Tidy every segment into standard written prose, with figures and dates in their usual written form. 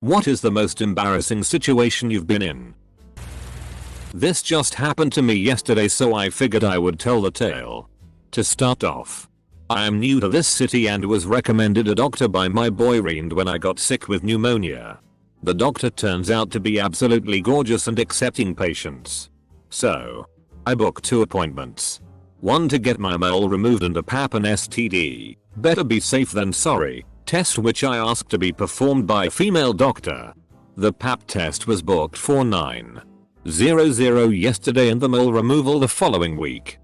What is the most embarrassing situation you've been in? This just happened to me yesterday, so I figured I would tell the tale. To start off, I am new to this city and was recommended a doctor by my boyfriend when I got sick with pneumonia. The doctor turns out to be absolutely gorgeous and accepting patients. So, I booked 2 appointments. One to get my mole removed and a pap and STD, better be safe than sorry, test which I asked to be performed by a female doctor. The pap test was booked for 9:00 yesterday and the mole removal the following week.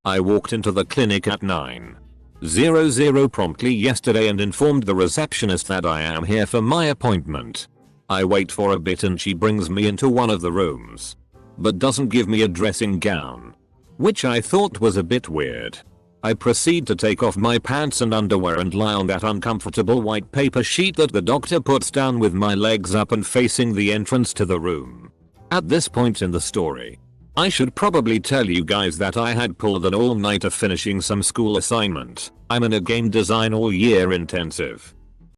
I walked into the clinic at 9:00 promptly yesterday and informed the receptionist that I am here for my appointment. I wait for a bit and she brings me into one of the rooms, but doesn't give me a dressing gown, which I thought was a bit weird. I proceed to take off my pants and underwear and lie on that uncomfortable white paper sheet that the doctor puts down with my legs up and facing the entrance to the room. At this point in the story, I should probably tell you guys that I had pulled an all-nighter finishing some school assignment. I'm in a game design all-year intensive.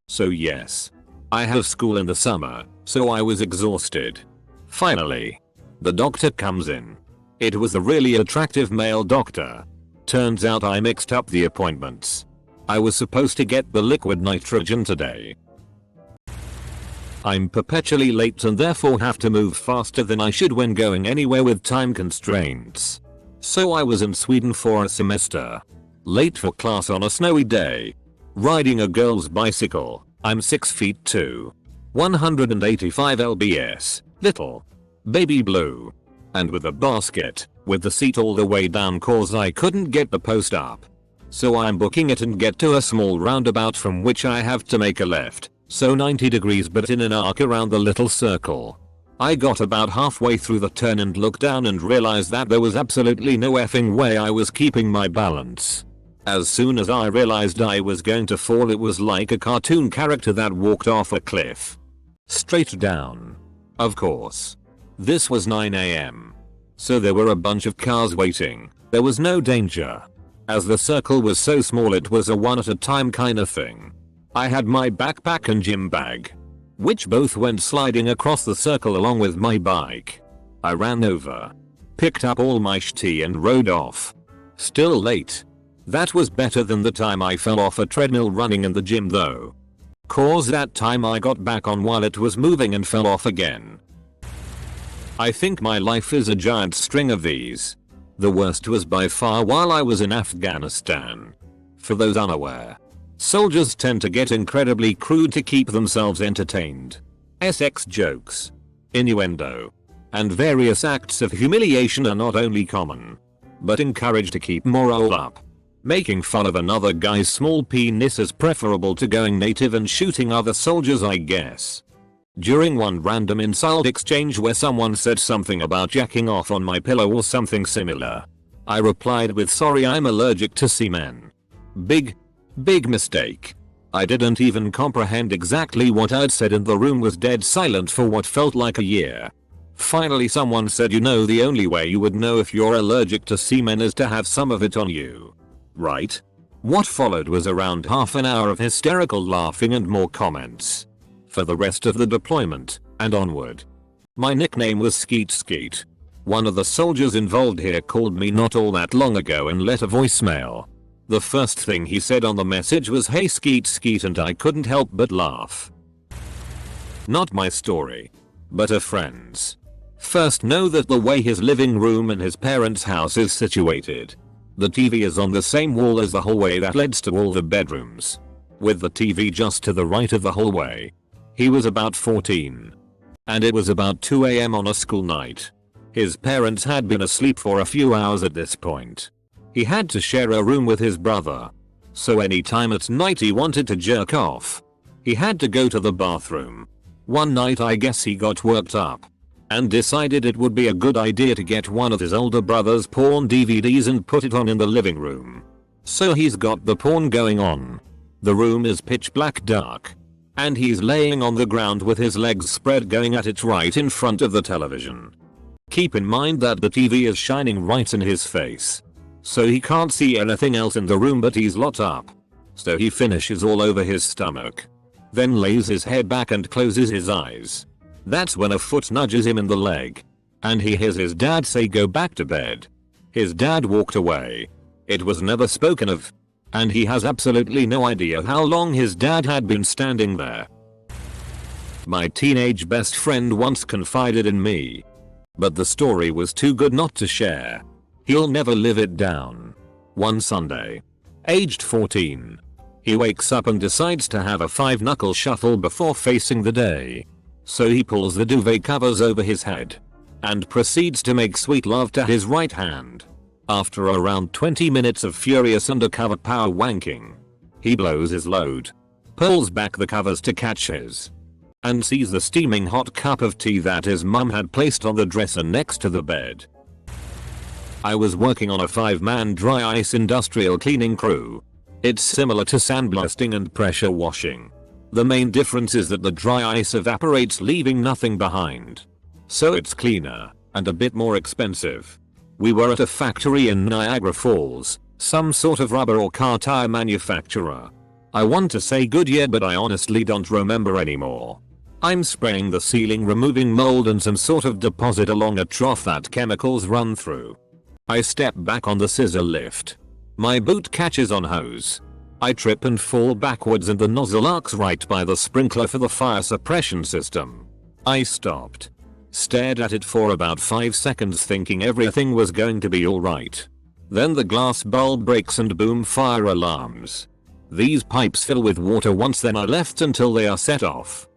So yes, I have school in the summer, so I was exhausted. Finally, the doctor comes in. It was a really attractive male doctor. Turns out I mixed up the appointments. I was supposed to get the liquid nitrogen today. I'm perpetually late and therefore have to move faster than I should when going anywhere with time constraints. So I was in Sweden for a semester. Late for class on a snowy day. Riding a girl's bicycle. I'm 6 feet 2. 185 lbs. Little. Baby blue. And with a basket, with the seat all the way down cause I couldn't get the post up. So I'm booking it and get to a small roundabout from which I have to make a left. So 90 degrees but in an arc around the little circle. I got about halfway through the turn and looked down and realized that there was absolutely no effing way I was keeping my balance. As soon as I realized I was going to fall, it was like a cartoon character that walked off a cliff. Straight down. Of course. This was 9 AM. So there were a bunch of cars waiting. There was no danger. As the circle was so small it was a one at a time kind of thing. I had my backpack and gym bag, which both went sliding across the circle along with my bike. I ran over, picked up all my shit and rode off. Still late. That was better than the time I fell off a treadmill running in the gym though. Cause that time I got back on while it was moving and fell off again. I think my life is a giant string of these. The worst was by far while I was in Afghanistan. For those unaware, soldiers tend to get incredibly crude to keep themselves entertained. Sex jokes, innuendo, and various acts of humiliation are not only common, but encouraged to keep morale up. Making fun of another guy's small penis is preferable to going native and shooting other soldiers, I guess. During one random insult exchange where someone said something about jacking off on my pillow or something similar, I replied with sorry I'm allergic to semen. Big mistake. I didn't even comprehend exactly what I'd said and the room was dead silent for what felt like a year. Finally someone said, you know, the only way you would know if you're allergic to semen is to have some of it on you. Right? What followed was around half an hour of hysterical laughing and more comments. For the rest of the deployment, and onward. My nickname was Skeet Skeet. One of the soldiers involved here called me not all that long ago and left a voicemail. The first thing he said on the message was hey Skeet Skeet and I couldn't help but laugh. Not my story, but a friend's. First, know that the way his living room in his parents' house is situated, the TV is on the same wall as the hallway that leads to all the bedrooms, with the TV just to the right of the hallway. He was about 14. And it was about 2 AM on a school night. His parents had been asleep for a few hours at this point. He had to share a room with his brother. So anytime at night he wanted to jerk off, he had to go to the bathroom. One night I guess he got worked up and decided it would be a good idea to get one of his older brother's porn DVDs and put it on in the living room. So he's got the porn going on. The room is pitch black dark. And he's laying on the ground with his legs spread going at it right in front of the television. Keep in mind that the TV is shining right in his face. So he can't see anything else in the room but he's locked up. So he finishes all over his stomach. then lays his head back and closes his eyes. That's when a foot nudges him in the leg. And he hears his dad say go back to bed. His dad walked away. It was never spoken of. And he has absolutely no idea how long his dad had been standing there. My teenage best friend once confided in me. But the story was too good not to share. He'll never live it down. One Sunday, aged 14, he wakes up and decides to have a 5-knuckle shuffle before facing the day. So he pulls the duvet covers over his head and proceeds to make sweet love to his right hand. After around 20 minutes of furious undercover power wanking, he blows his load, pulls back the covers to catch his, and sees the steaming hot cup of tea that his mum had placed on the dresser next to the bed. I was working on a 5-man dry ice industrial cleaning crew. It's similar to sandblasting and pressure washing. The main difference is that the dry ice evaporates, leaving nothing behind. So it's cleaner and a bit more expensive. We were at a factory in Niagara Falls, some sort of rubber or car tire manufacturer. I want to say Goodyear, but I honestly don't remember anymore. I'm spraying the ceiling, removing mold and some sort of deposit along a trough that chemicals run through. I step back on the scissor lift. My boot catches on hose. I trip and fall backwards and the nozzle arcs right by the sprinkler for the fire suppression system. I stopped, stared at it for about 5 seconds thinking everything was going to be alright. Then the glass bulb breaks and boom, fire alarms. These pipes fill with water once, then are left until they are set off.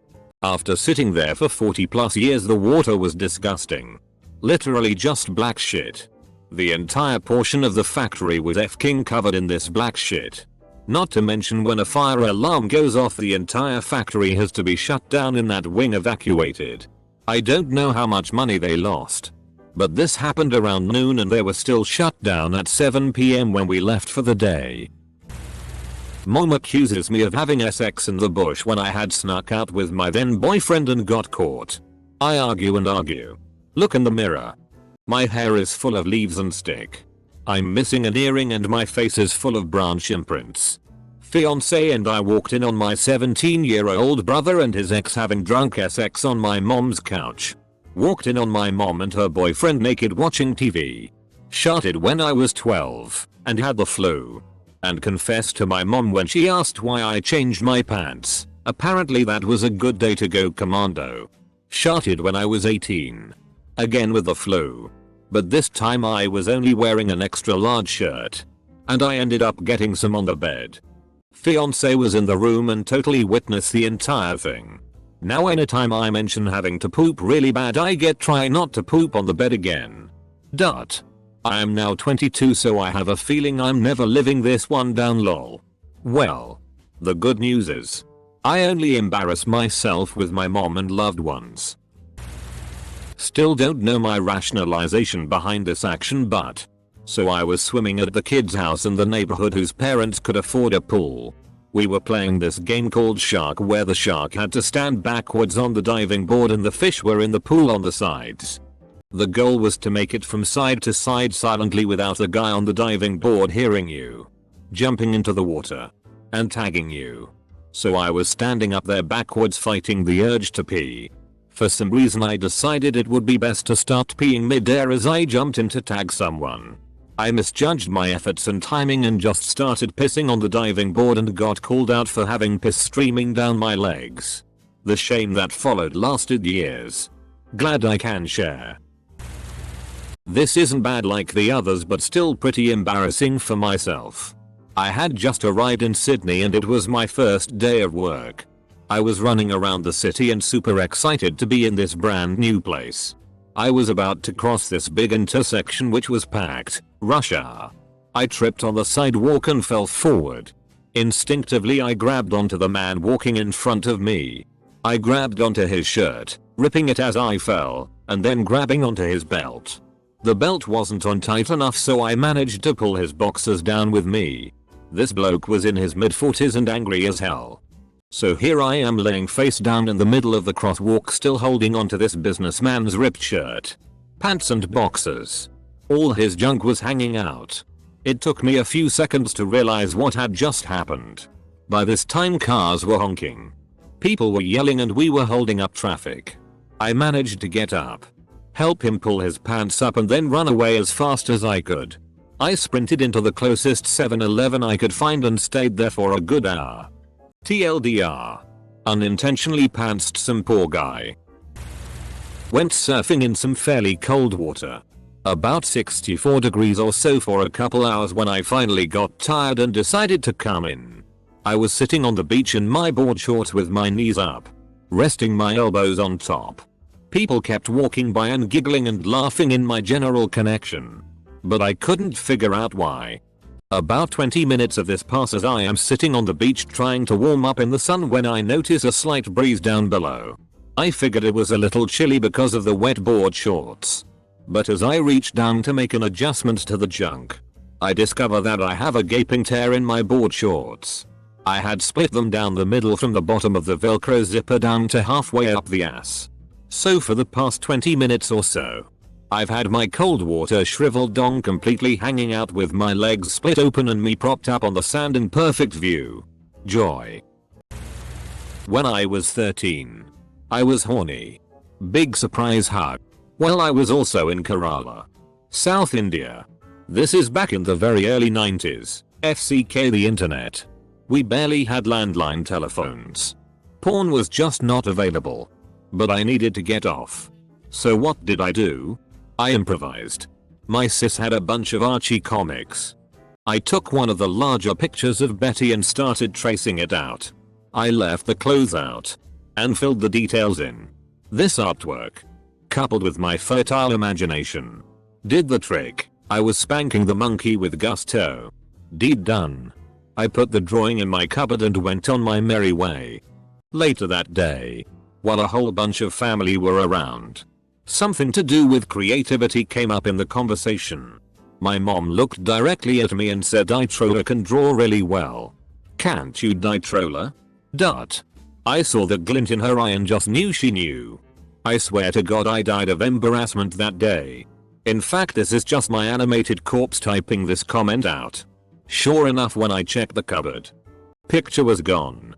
After sitting there for 40+ years, the water was disgusting. Literally just black shit. The entire portion of the factory was f***ing covered in this black shit. Not to mention when a fire alarm goes off, the entire factory has to be shut down and that wing evacuated. I don't know how much money they lost. But this happened around noon and they were still shut down at 7 PM when we left for the day. Mom accuses me of having sex in the bush when I had snuck out with my then boyfriend and got caught. I argue and argue. Look in the mirror. My hair is full of leaves and stick. I'm missing an earring and my face is full of branch imprints. Fiance and I walked in on my 17-year-old brother and his ex having drunk sex on my mom's couch. Walked in on my mom and her boyfriend naked watching TV. Sharted when I was 12 and had the flu. And confessed to my mom when she asked why I changed my pants. Apparently that was a good day to go commando. Sharted when I was 18. Again with the flu. But this time I was only wearing an extra large shirt. And I ended up getting some on the bed. Fiance was in the room and totally witnessed the entire thing. Now anytime I mention having to poop really bad, I get try not to poop on the bed again. I am now 22, so I have a feeling I'm never living this one down, lol. Well, the good news is, I only embarrass myself with my mom and loved ones. Still don't know my rationalization behind this action, but so I was swimming at the kid's house in the neighborhood whose parents could afford a pool. We were playing this game called Shark, where the shark had to stand backwards on the diving board and the fish were in the pool on the sides. The goal was to make it from side to side silently without the guy on the diving board hearing you, jumping into the water, and tagging you. So I was standing up there backwards fighting the urge to pee. For some reason I decided it would be best to start peeing mid-air as I jumped in to tag someone. I misjudged my efforts and timing and just started pissing on the diving board and got called out for having piss streaming down my legs. The shame that followed lasted years. Glad I can share. This isn't bad like the others, but still pretty embarrassing for myself. I had just arrived in Sydney and it was my first day of work. I was running around the city and super excited to be in this brand new place. I was about to cross this big intersection which was packed, rush hour. I tripped on the sidewalk and fell forward. Instinctively I grabbed onto the man walking in front of me. I grabbed onto his shirt, ripping it as I fell, and then grabbing onto his belt. The belt wasn't on tight enough, so I managed to pull his boxers down with me. This bloke was in his mid-40s and angry as hell. So here I am laying face down in the middle of the crosswalk, still holding onto this businessman's ripped shirt, pants and boxers. All his junk was hanging out. It took me a few seconds to realize what had just happened. By this time cars were honking. People were yelling and we were holding up traffic. I managed to get up, help him pull his pants up and then run away as fast as I could. I sprinted into the closest 7-Eleven I could find and stayed there for a good hour. TLDR. Unintentionally pantsed some poor guy. Went surfing in some fairly cold water. About 64 degrees or so for a couple hours when I finally got tired and decided to come in. I was sitting on the beach in my board shorts with my knees up, resting my elbows on top. People kept walking by and giggling and laughing in my general connection, but I couldn't figure out why. About 20 minutes of this passes I am sitting on the beach trying to warm up in the sun when I notice a slight breeze down below. I figured it was a little chilly because of the wet board shorts. But as I reach down to make an adjustment to the junk, I discover that I have a gaping tear in my board shorts. I had split them down the middle from the bottom of the velcro zipper down to halfway up the ass. So for the past 20 minutes or so, I've had my cold water shriveled dong completely hanging out with my legs split open and me propped up on the sand in perfect view. Joy. When I was 13, I was horny. Big surprise hug. Well, I was also in Kerala, South India. This is back in the very early 90s, FCK the internet. We barely had landline telephones. Porn was just not available. But I needed to get off. So what did I do? I improvised. My sis had a bunch of Archie comics. I took one of the larger pictures of Betty and started tracing it out. I left the clothes out and filled the details in. This artwork, coupled with my fertile imagination, did the trick. I was spanking the monkey with gusto. Deed done. I put the drawing in my cupboard and went on my merry way. Later that day, while a whole bunch of family were around, something to do with creativity came up in the conversation. My mom looked directly at me and said, "Troller can draw really well. Can't you, Troller?" I saw the glint in her eye and just knew she knew. I swear to God I died of embarrassment that day. In fact, this is just my animated corpse typing this comment out. Sure enough, when I checked the cupboard, picture was gone.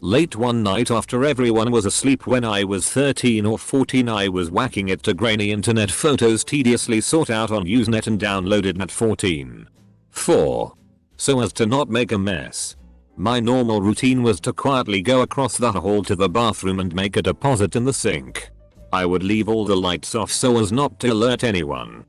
Late one night after everyone was asleep when I was 13 or 14, I was whacking it to grainy internet photos tediously sought out on Usenet and downloaded at 14.4. So as to not make a mess. My normal routine was to quietly go across the hall to the bathroom and make a deposit in the sink. I would leave all the lights off so as not to alert anyone.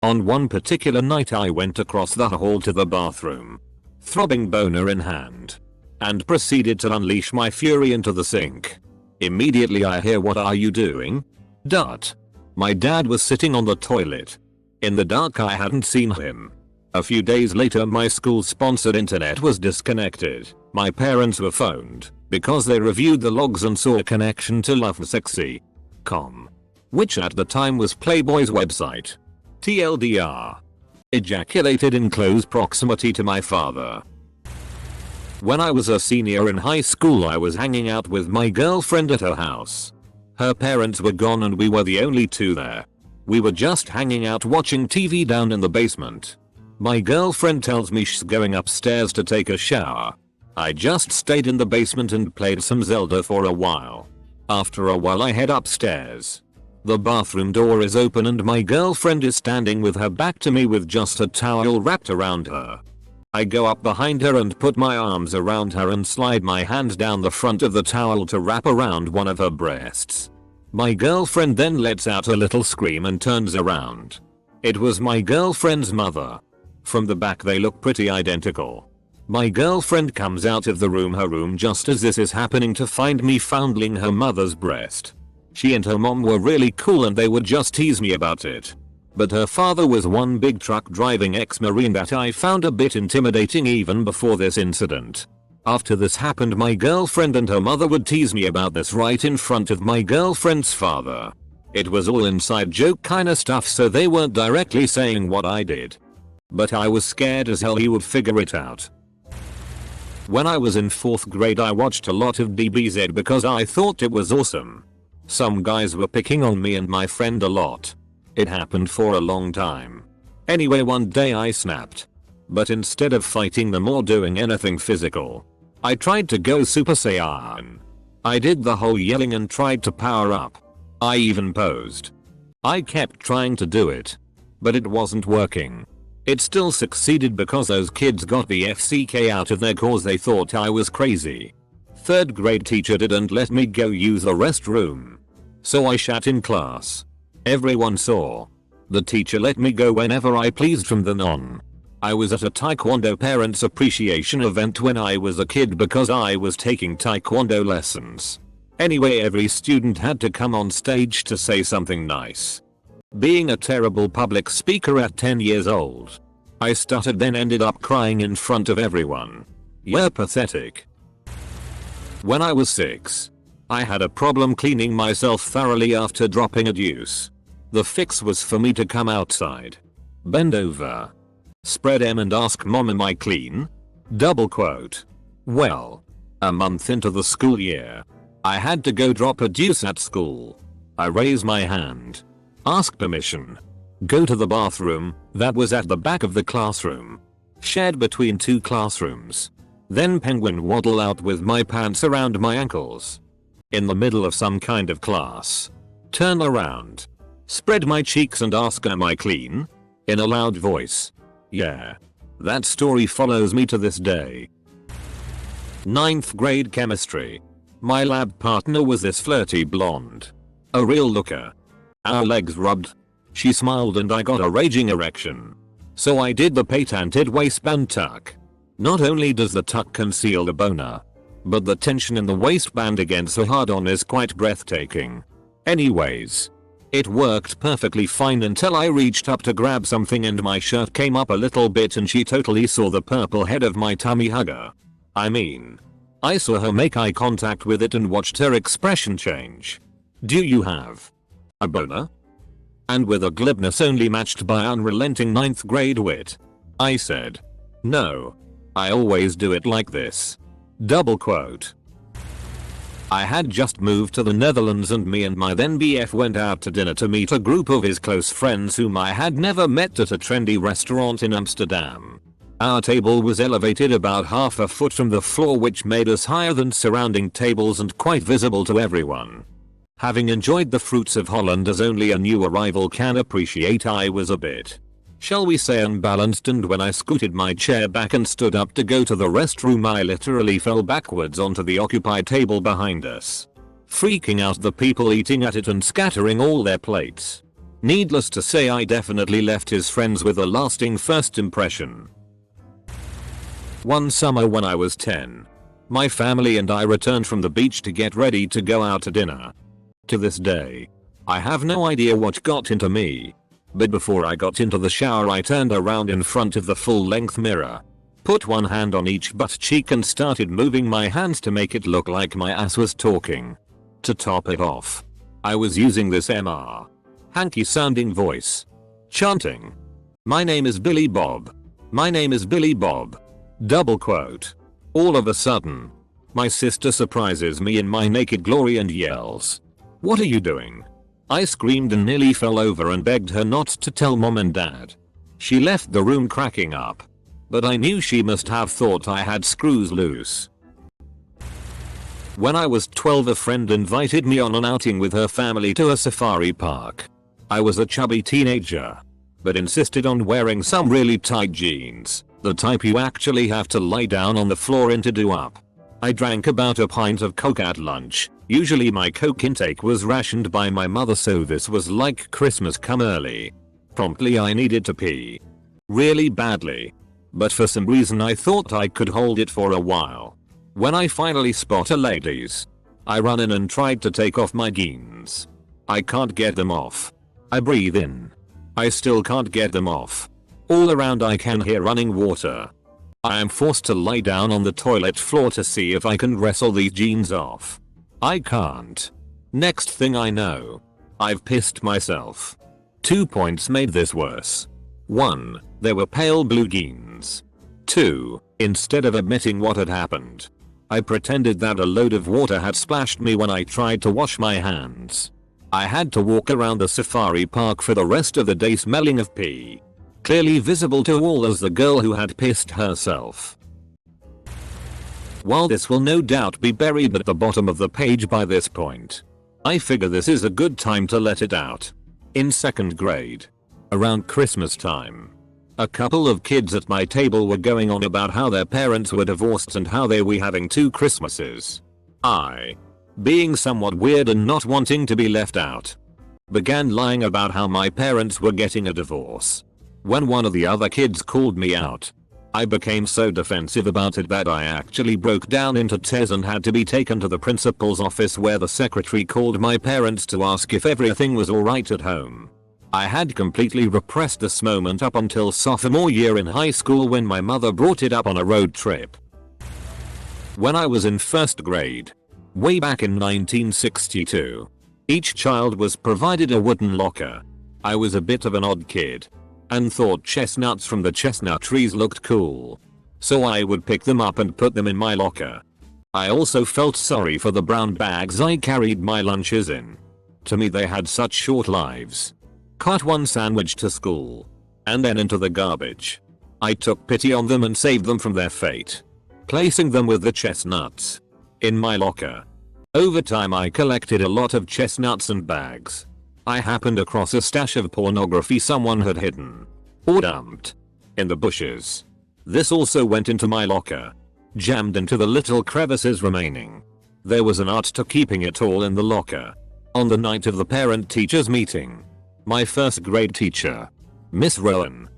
On one particular night I went across the hall to the bathroom, throbbing boner in hand, and proceeded to unleash my fury into the sink. Immediately I hear, "What are you doing?" My dad was sitting on the toilet. In the dark I hadn't seen him. A few days later my school-sponsored internet was disconnected. My parents were phoned because they reviewed the logs and saw a connection to lovesexy.com, which at the time was Playboy's website. TLDR. Ejaculated in close proximity to my father. When I was a senior in high school, I was hanging out with my girlfriend at her house. Her parents were gone and we were the only two there. We were just hanging out watching TV down in the basement. My girlfriend tells me she's going upstairs to take a shower. I just stayed in the basement and played some Zelda for a while. After a while I head upstairs. The bathroom door is open and my girlfriend is standing with her back to me with just a towel wrapped around her. I go up behind her and put my arms around her and slide my hand down the front of the towel to wrap around one of her breasts. My girlfriend then lets out a little scream and turns around. It was my girlfriend's mother. From the back they look pretty identical. My girlfriend comes out of her room just as this is happening to find me fondling her mother's breast. She and her mom were really cool and they would just tease me about it. But her father was one big truck driving ex-marine that I found a bit intimidating even before this incident. After this happened, my girlfriend and her mother would tease me about this right in front of my girlfriend's father. It was all inside joke kinda stuff, so they weren't directly saying what I did. But I was scared as hell he would figure it out. When I was in 4th grade I watched a lot of DBZ because I thought it was awesome. Some guys were picking on me and my friend a lot. It happened for a long time. Anyway, one day I snapped. But instead of fighting them or doing anything physical, I tried to go Super Saiyan. I did the whole yelling and tried to power up. I even posed. I kept trying to do it, but it wasn't working. It still succeeded because those kids got the FCK out of there cause they thought I was crazy. 3rd grade teacher didn't let me go use the restroom, so I shat in class. Everyone saw. The teacher let me go whenever I pleased from then on. I was at a Taekwondo parents appreciation event when I was a kid because I was taking Taekwondo lessons. Anyway, every student had to come on stage to say something nice. Being a terrible public speaker at 10 years old, I stuttered then ended up crying in front of everyone. Yeah, pathetic. When I was 6, I had a problem cleaning myself thoroughly after dropping a deuce. The fix was for me to come outside, bend over, spread M and ask mom, am I clean? Double quote. Well, a month into the school year, I had to go drop a deuce at school. I raise my hand, ask permission, go to the bathroom that was at the back of the classroom, shared between 2 classrooms. Then penguin waddle out with my pants around my ankles. In the middle of some kind of class. Turn around, spread my cheeks and ask, am I clean? In a loud voice. Yeah. That story follows me to this day. 9th grade chemistry. My lab partner was this flirty blonde. A real looker. Our legs rubbed. She smiled and I got a raging erection. So I did the patented waistband tuck. Not only does the tuck conceal the boner, but the tension in the waistband against the hard-on is quite breathtaking. Anyways, it worked perfectly fine until I reached up to grab something and my shirt came up a little bit and she totally saw the purple head of my tummy hugger. I mean, I saw her make eye contact with it and watched her expression change. Do you have a boner? And with a glibness only matched by unrelenting 9th grade wit, I said, no. I always do it like this. Double quote. I had just moved to the Netherlands and me and my then BF went out to dinner to meet a group of his close friends whom I had never met at a trendy restaurant in Amsterdam. Our table was elevated about half a foot from the floor, which made us higher than surrounding tables and quite visible to everyone. Having enjoyed the fruits of Holland as only a new arrival can appreciate, I was a bit, shall we say, unbalanced, and when I scooted my chair back and stood up to go to the restroom I literally fell backwards onto the occupied table behind us, freaking out the people eating at it and scattering all their plates. Needless to say, I definitely left his friends with a lasting first impression. One summer when I was 10, my family and I returned from the beach to get ready to go out to dinner. To this day, I have no idea what got into me. But before I got into the shower I turned around in front of the full-length mirror, put one hand on each butt cheek and started moving my hands to make it look like my ass was talking. To top it off, I was using this hanky sounding voice, chanting, my name is Billy Bob. My name is Billy Bob. Double quote. All of a sudden, my sister surprises me in my naked glory and yells, what are you doing? I screamed and nearly fell over and begged her not to tell mom and dad. She left the room cracking up, but I knew she must have thought I had screws loose. When I was 12, a friend invited me on an outing with her family to a safari park. I was a chubby teenager, but insisted on wearing some really tight jeans, the type you actually have to lie down on the floor in to do up. I drank about a pint of Coke at lunch. Usually my Coke intake was rationed by my mother, so this was like Christmas come early. Promptly I needed to pee. Really badly. But for some reason I thought I could hold it for a while. When I finally spot a ladies, I run in and tried to take off my jeans. I can't get them off. I breathe in. I still can't get them off. All around I can hear running water. I am forced to lie down on the toilet floor to see if I can wrestle these jeans off. I can't. Next thing I know, I've pissed myself. 2 points made this worse. 1. They were pale blue jeans. 2. Instead of admitting what had happened, I pretended that a load of water had splashed me when I tried to wash my hands. I had to walk around the safari park for the rest of the day smelling of pee. Clearly visible to all as the girl who had pissed herself. While this will no doubt be buried at the bottom of the page by this point, I figure this is a good time to let it out. In 2nd grade, around Christmas time, a couple of kids at my table were going on about how their parents were divorced and how they were having 2 Christmases. I, being somewhat weird and not wanting to be left out, began lying about how my parents were getting a divorce. When one of the other kids called me out, I became so defensive about it that I actually broke down into tears and had to be taken to the principal's office, where the secretary called my parents to ask if everything was alright at home. I had completely repressed this moment up until sophomore year in high school, when my mother brought it up on a road trip. When I was in 1st grade, way back in 1962, each child was provided a wooden locker. I was a bit of an odd kid and thought chestnuts from the chestnut trees looked cool, so I would pick them up and put them in my locker. I also felt sorry for the brown bags I carried my lunches in. To me, they had such short lives. Cut one sandwich to school and then into the garbage. I took pity on them and saved them from their fate, placing them with the chestnuts in my locker. Over time, I collected a lot of chestnuts and bags. I happened across a stash of pornography someone had hidden or dumped in the bushes. This also went into my locker, jammed into the little crevices remaining. There was an art to keeping it all in the locker. On the night of the parent-teachers meeting, my 1st grade teacher, Miss Rowan,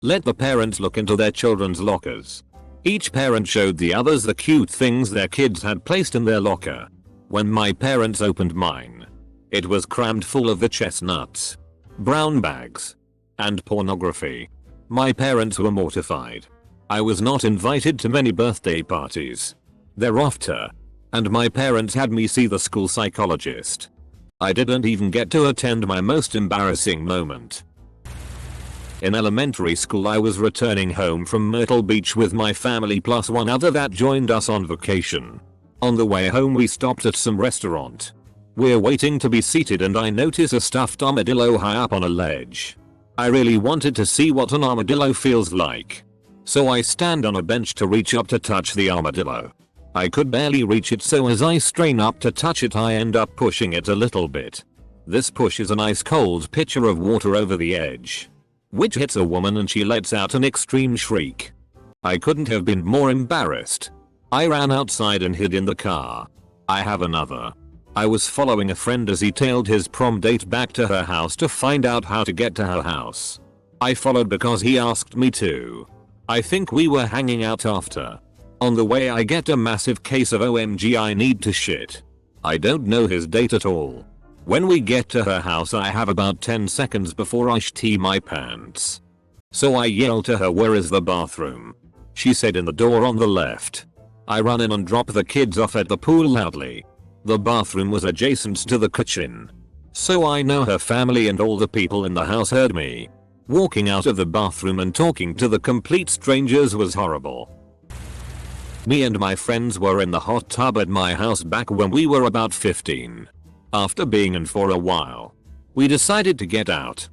let the parents look into their children's lockers. Each parent showed the others the cute things their kids had placed in their locker. When my parents opened mine, it was crammed full of the chestnuts, brown bags, and pornography. My parents were mortified. I was not invited to many birthday parties thereafter, and my parents had me see the school psychologist. I didn't even get to attend my most embarrassing moment. In elementary school, I was returning home from Myrtle Beach with my family plus one other that joined us on vacation. On the way home, we stopped at some restaurant. We're waiting to be seated and I notice a stuffed armadillo high up on a ledge. I really wanted to see what an armadillo feels like, so I stand on a bench to reach up to touch the armadillo. I could barely reach it, so as I strain up to touch it, I end up pushing it a little bit. This pushes an ice cold pitcher of water over the edge, which hits a woman and she lets out an extreme shriek. I couldn't have been more embarrassed. I ran outside and hid in the car. I have another. I was following a friend as he tailed his prom date back to her house to find out how to get to her house. I followed because he asked me to. I think we were hanging out after. On the way, I get a massive case of OMG, I need to shit. I don't know his date at all. When we get to her house, I have about 10 seconds before I shit my pants. So I yell to her, "Where is the bathroom?" She said, "In the door on the left." I run in and drop the kids off at the pool loudly. The bathroom was adjacent to the kitchen, so I know her family and all the people in the house heard me. Walking out of the bathroom and talking to the complete strangers was horrible. Me and my friends were in the hot tub at my house back when we were about 15. After being in for a while, we decided to get out.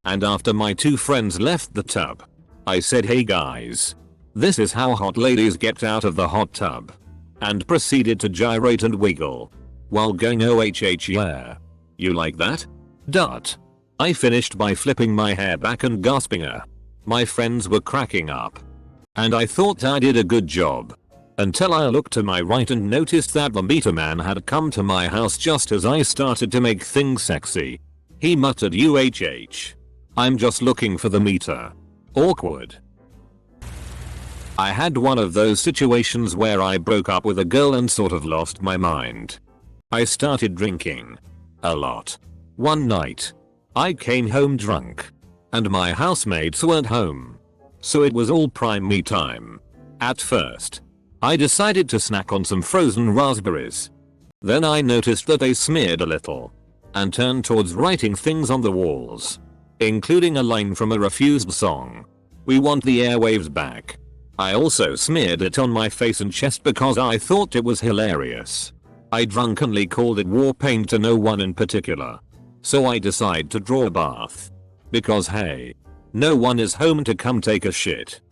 And after my 2 friends left the tub, I said, "Hey guys, this is how hot ladies get out of the hot tub," and proceeded to gyrate and wiggle while going OHH, yeah. You like that? Dot. I finished by flipping my hair back and gasping. My friends were cracking up, and I thought I did a good job. Until I looked to my right and noticed that the meter man had come to my house just as I started to make things sexy. He muttered, "UHH. I'm just looking for the meter." Awkward. I had one of those situations where I broke up with a girl and sort of lost my mind. I started drinking a lot. One night, I came home drunk, and my housemates weren't home, so it was all prime me time. At first, I decided to snack on some frozen raspberries. Then I noticed that they smeared a little, and turned towards writing things on the walls, including a line from a Refused song, "We want the airwaves back." I also smeared it on my face and chest because I thought it was hilarious. I drunkenly called it war paint to no one in particular. So I decide to draw a bath. Because hey, no one is home to come take a shit.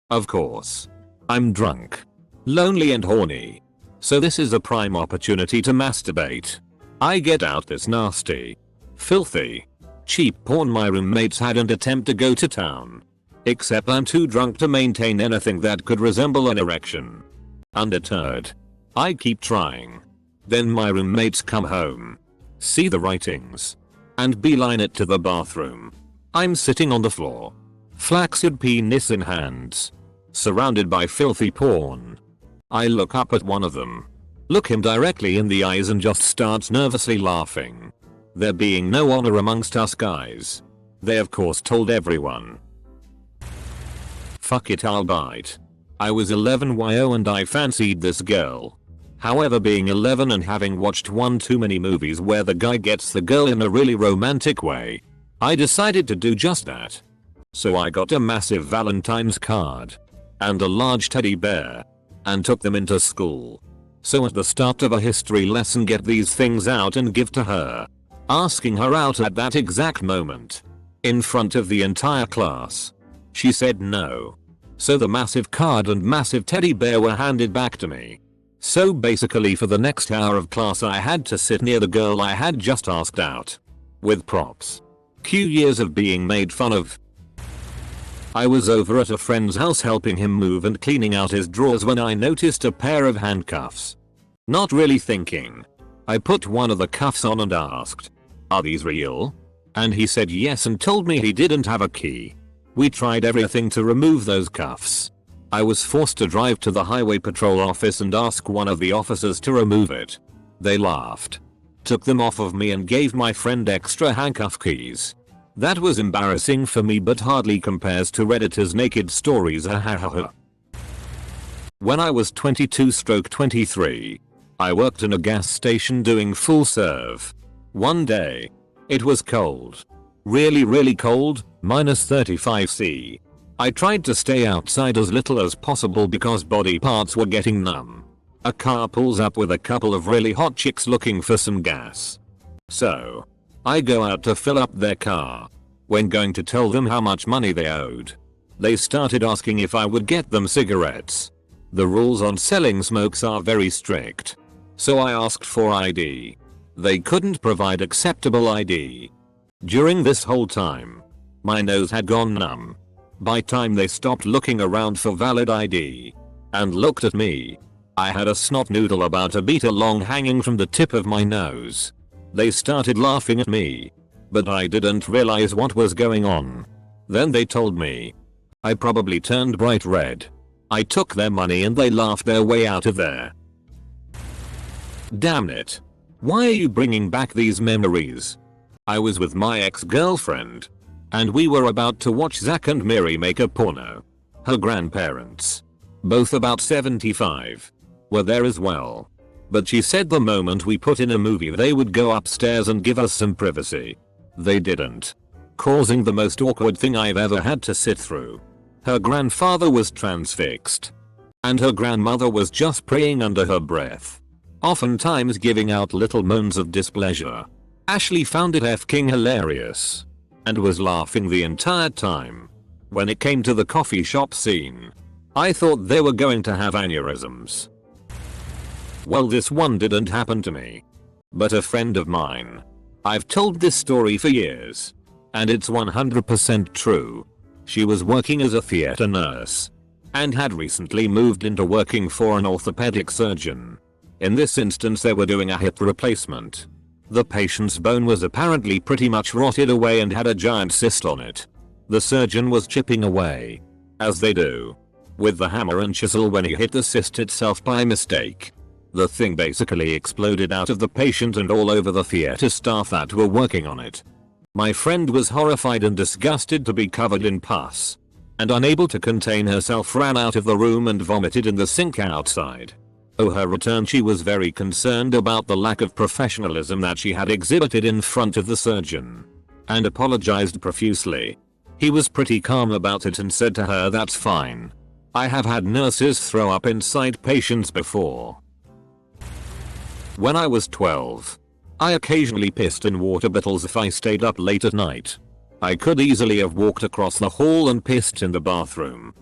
Of course, I'm drunk. lonely and horny. So this is a prime opportunity to masturbate. I get out this nasty, filthy, cheap porn my roommates had and attempt to go to town. Except I'm too drunk to maintain anything that could resemble an erection. Undeterred, I keep trying. Then my roommates come home, see the writings, and beeline it to the bathroom. I'm sitting on the floor, flaccid penis in hands, surrounded by filthy porn. I look up at one of them, look him directly in the eyes and just start nervously laughing. There being no honor amongst us guys, they of course told everyone. Fuck it, I'll bite. I was 11 YO and I fancied this girl. However, being 11 and having watched one too many movies where the guy gets the girl in a really romantic way, I decided to do just that. So I got a massive Valentine's card and a large teddy bear and took them into school. So at the start of a history lesson, get these things out and give to her, asking her out at that exact moment in front of the entire class. She said no. So the massive card and massive teddy bear were handed back to me. So basically for the next hour of class I had to sit near the girl I had just asked out. With props. Cue years of being made fun of. I was over at a friend's house helping him move and cleaning out his drawers when I noticed a pair of handcuffs. Not really thinking, I put one of the cuffs on and asked, "Are these real?" And he said yes and told me he didn't have a key. We tried everything to remove those cuffs. I was forced to drive to the highway patrol office and ask one of the officers to remove it. They laughed, took them off of me and gave my friend extra handcuff keys. That was embarrassing for me but hardly compares to Redditor's naked stories. When I was 22/23, I worked in a gas station doing full serve. One day, it was cold. Really cold, -35°C. I tried to stay outside as little as possible because body parts were getting numb. A car pulls up with a couple of really hot chicks looking for some gas. So, I go out to fill up their car. When going to tell them how much money they owed, they started asking if I would get them cigarettes. The rules on selling smokes are very strict. So I asked for ID. They couldn't provide acceptable ID. During this whole time, my nose had gone numb. By time they stopped looking around for valid ID and looked at me, I had a snot noodle about a meter long hanging from the tip of my nose. They started laughing at me, but I didn't realize what was going on. Then they told me. I probably turned bright red. I took their money and they laughed their way out of there. Damn it. Why are you bringing back these memories? I was with my ex-girlfriend, and we were about to watch Zack and Miri make a porno. Her grandparents, both about 75, were there as well. But she said the moment we put in a movie they would go upstairs and give us some privacy. They didn't, causing the most awkward thing I've ever had to sit through. Her grandfather was transfixed, and her grandmother was just praying under her breath, oftentimes giving out little moans of displeasure. Ashley found it f***ing hilarious and was laughing the entire time. When it came to the coffee shop scene, I thought they were going to have aneurysms. Well, this one didn't happen to me, but a friend of mine. I've told this story for years, and it's 100% true. She was working as a theater nurse and had recently moved into working for an orthopedic surgeon. In this instance they were doing a hip replacement. The patient's bone was apparently pretty much rotted away and had a giant cyst on it. The surgeon was chipping away, as they do, with the hammer and chisel when he hit the cyst itself by mistake. The thing basically exploded out of the patient and all over the theater staff that were working on it. My friend was horrified and disgusted to be covered in pus, and unable to contain herself ran out of the room and vomited in the sink outside. On her return she was very concerned about the lack of professionalism that she had exhibited in front of the surgeon, and apologized profusely. He was pretty calm about it and said to her, "That's fine. I have had nurses throw up inside patients before." When I was 12, I occasionally pissed in water bottles if I stayed up late at night. I could easily have walked across the hall and pissed in the bathroom,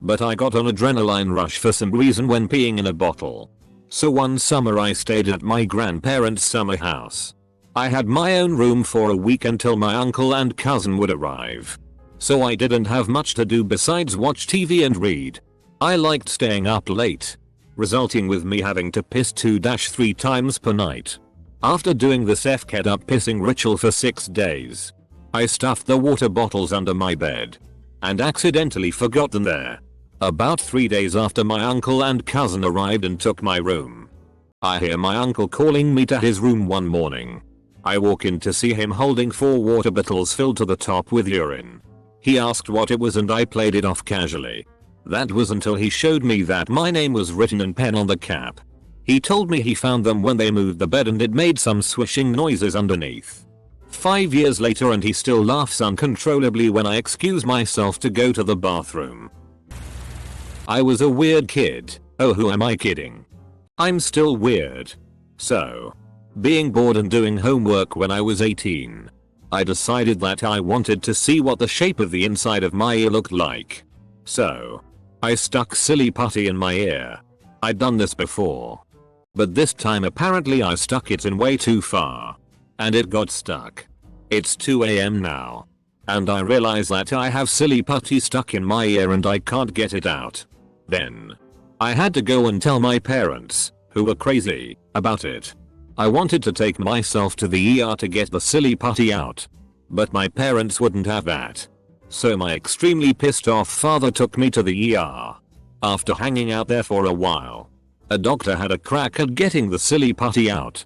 But I got an adrenaline rush for some reason when peeing in a bottle. So one summer I stayed at my grandparents' summer house. I had my own room for a week until my uncle and cousin would arrive. So I didn't have much to do besides watch TV and read. I liked staying up late, resulting with me having to piss 2-3 times per night. After doing this fked up pissing ritual for 6 days, I stuffed the water bottles under my bed and accidentally forgot them there. About 3 days after my uncle and cousin arrived and took my room, I hear my uncle calling me to his room one morning. I walk in to see him holding 4 water bottles filled to the top with urine. He asked what it was and I played it off casually. That was until he showed me that my name was written in pen on the cap. He told me he found them when they moved the bed and it made some swishing noises underneath. 5 years later and he still laughs uncontrollably when I excuse myself to go to the bathroom. I was a weird kid. Oh, who am I kidding? I'm still weird. So, being bored and doing homework when I was 18, I decided that I wanted to see what the shape of the inside of my ear looked like. So, I stuck silly putty in my ear. I'd done this before, but this time apparently I stuck it in way too far, and it got stuck. It's 2 AM now, and I realize that I have silly putty stuck in my ear and I can't get it out. Then, I had to go and tell my parents, who were crazy, about it. I wanted to take myself to the ER to get the silly putty out, but my parents wouldn't have that. So my extremely pissed off father took me to the ER. After hanging out there for a while, a doctor had a crack at getting the silly putty out,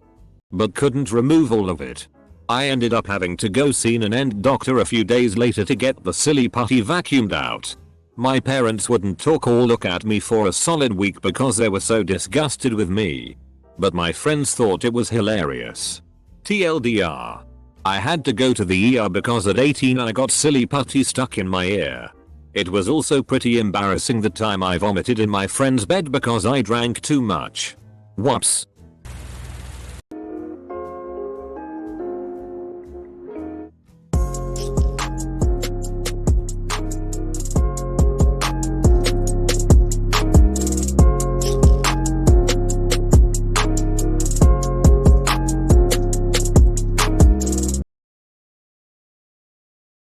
but couldn't remove all of it. I ended up having to go see an end doctor a few days later to get the silly putty vacuumed out. My parents wouldn't talk or look at me for a solid week because they were so disgusted with me. But my friends thought it was hilarious. TLDR. I had to go to the ER because at 18 I got silly putty stuck in my ear. It was also pretty embarrassing the time I vomited in my friend's bed because I drank too much. Whoops.